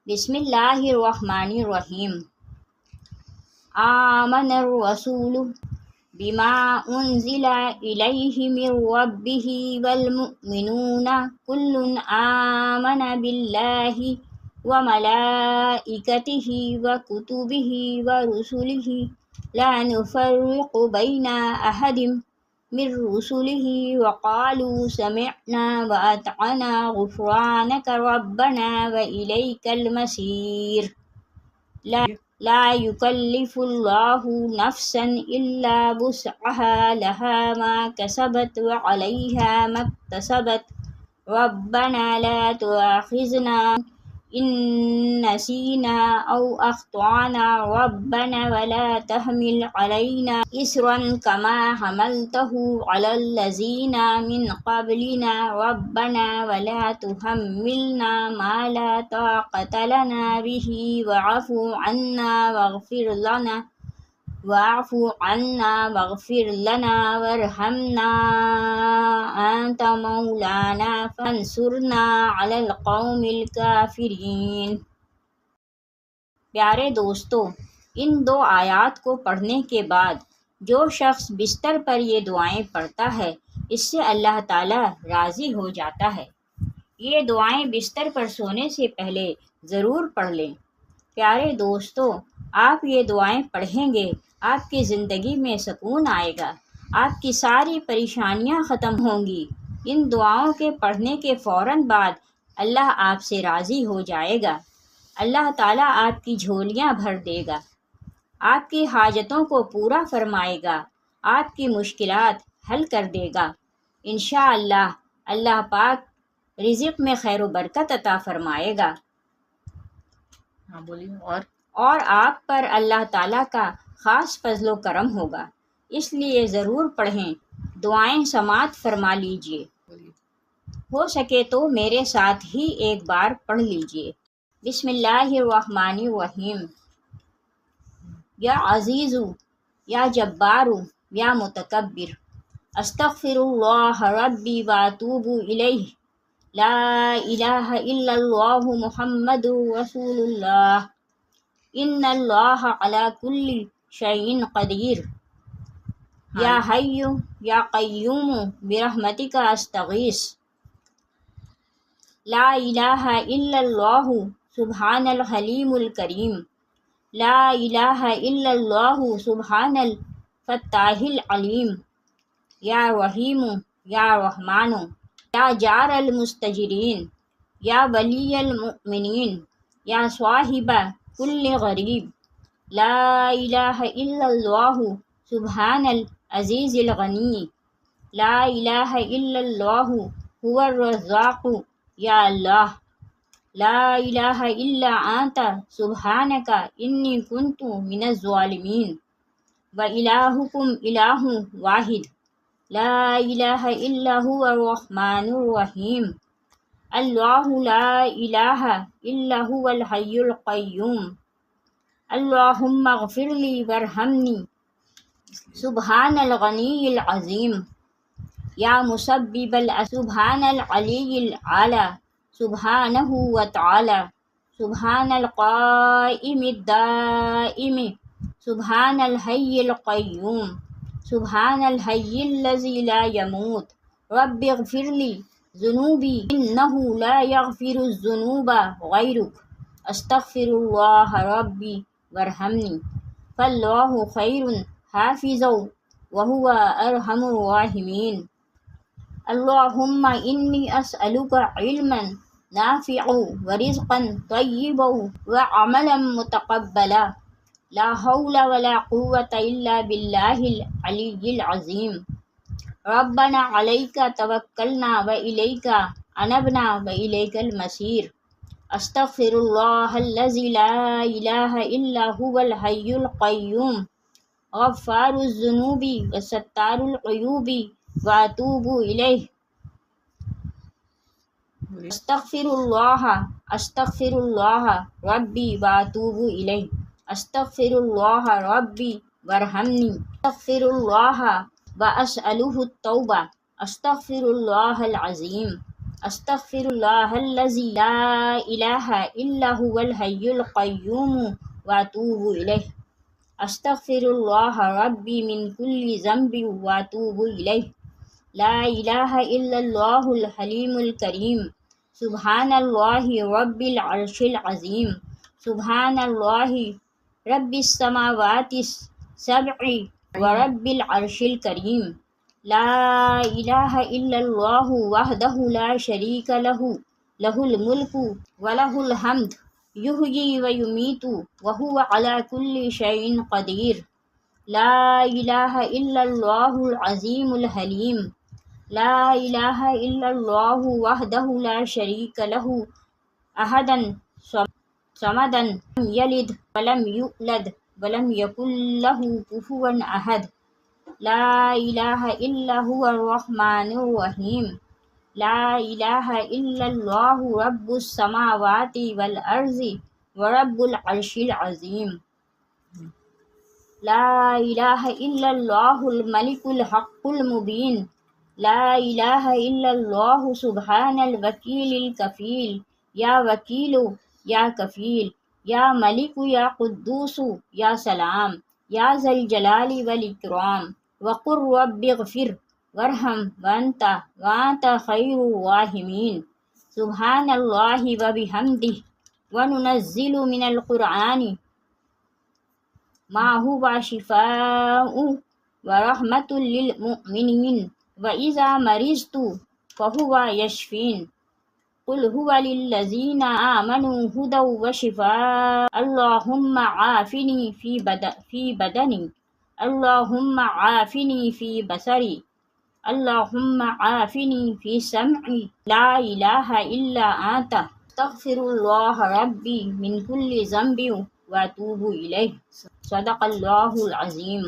بسم اللہ الرحمن الرحیم۔ آمن الرسول بما انزل الیہ من ربہ والمؤمنون کل آمن باللہ وملائکتہ وکتبہ ورسلہ لا نفرق بین احد من رسلہ وقالوا سمعنا وأطعنا غفرانک ربنا وإلیک المصیر۔ لا یکلف اللہ نفسا الا وسعها لها ما کسبت وعلیہا ما اکتسبت ربنا لا تؤاخذنا ان نسینا او اخطأنا ربنا ولا تحمل علینا اصرا کما حملته علی الذین من قبلنا ربنا ولا تحملنا ما لا طاقة لنا به واعف عنا واغفر لنا وارحمنا انت مولانا فانصرنا علی القوم الکافرین۔ پیارے دوستو، ان دو آیات کو پڑھنے کے بعد جو شخص بستر پر یہ دعائیں پڑھتا ہے اس سے اللہ تعالیٰ راضی ہو جاتا ہے۔ یہ دعائیں بستر پر سونے سے پہلے ضرور پڑھ لیں۔ پیارے دوستو، آپ یہ دعائیں پڑھیں گے، آپ کی زندگی میں سکون آئے گا، آپ کی ساری پریشانیاں ختم ہوں گی۔ ان دعاؤں کے پڑھنے کے فوراً بعد اللہ آپ سے راضی ہو جائے گا۔ اللہ تعالیٰ آپ کی جھولیاں بھر دے گا، آپ کی حاجتوں کو پورا فرمائے گا، آپ کی مشکلات حل کر دے گا۔ انشاءاللہ اللہ پاک رزق میں خیر و برکت عطا فرمائے گا۔ ہاں بولیے۔ اور آپ پر اللہ تعالیٰ کا خاص فضل و کرم ہوگا، اس لیے ضرور پڑھیں، دعائیں سماعت فرما لیجئے۔ ہو سکے تو میرے ساتھ ہی ایک بار پڑھ لیجئے۔ بسم اللہ الرحمن الرحیم۔ یا عزیز یا جبار یا متکبر، استغفر اللہ ربی واتوب الیہ، لا الہ الا اللہ محمد رسول اللہ، ان اللہ علی کل شیء قدیر، یا حی یا قیوم برحمتک استغیث، لا الہ الا اللہ سبحان الحلیم الکریم، لا الہ الا اللہ سبحان الفتاح العلیم، یا رحیم یا رحمان، یا جار المستجرین، یا ولی المؤمنین، یا صاحب کل غریب، لا الہ الا اللہ سبحان العزیز الغنی، لا الہ الا اللہ هو الرزاق، یا اللہ، لا الہ الا انت سبحانک انی کنت من الظالمین، وإلہکم الہ واحد، لا الہ الا هو الرحمن الرحیم، اللہ لا الہ الا هو الحی القیوم، اللہم اغفر لی وارحمنی، سبحان الغنی العظیم، یا مسبب سبحان العلی العلی، سبحانہ وتعالی، سبحان القائم الدائم، سبحان الحی القیوم، سبحان الحی الذی لا یموت، رب اغفر لی ذنوبی انہ لا یغفر الذنوب غیرک، استغفر اللہ ربی وارحمنی، فاللہ خیر حافظا وہو ارحم الراحمین، اللہم انی اسألک علما نافعا ورزقا طیبا وعملا متقبلا، لا حول ولا قوة الا باللہ العلی العظیم، ربنا علیک توکلنا والیک انبنا والیک المصیر، استغفر اللہ الذی لا الہ الا هو الحی القیوم، غفار الذنوب وستار العیوب واتوب الیہ، استغفر اللہ ربی واتوب الیہ، استغفر اللہ ربی وارحمنی، استغفر اللہ واسألہ التوبہ، استغفر اللہ العظیم، استغفر اللہ الذی لا الہ الا هو الحی القیوم واتوب الیہ استغفر اللہ ربی من کل ذنب واتوب الیہ لا الہ الا اللہ الحلیم الکریم سبحان اللہ رب العرش العظیم سبحان اللہ رب السماوات السبع ورب العرش الکریم لا الہ الا اللہ وحدہ لا شریک لہ لہ الملک ولہ الحمد یحیی ویمیت وہو علی کل شیء قدیر لا الہ الا اللہ العظیم الحلیم لا الہ الا اللہ وحدہ لا شریک لہ احدا صمدا لم یلد ولم یولد ولم یکن لہ کفوا احد لا الہ الا هو الرحمن الرحیم لا الہ الا اللہ رب السماوات والارض ورب العرش العظیم لا الہ الا اللہ الملک الحق المبین لا الہ الا اللہ سبحان الوکیل الکفیل یا وکیل یا کفیل یا ملک یا قدوس یا سلام یا ذا الجلال والاکرام وقل رب اغفر وارحم وانت خیر الراحمین سبحان اللہ وبحمدہ وننزل من القرآن ما هو شفاء ورحمۃ للمؤمنین وإذا مرضت فهو یشفین قل هو للذین آمنوا هدى وشفاء اللهم عافنی فی بدنی اللهم عافنی فی بصری اللهم عافنی فی سمعی لا الہ الا انت استغفر اللہ ربی من کل ذنب واتوب الیہ صدق اللہ العظیم۔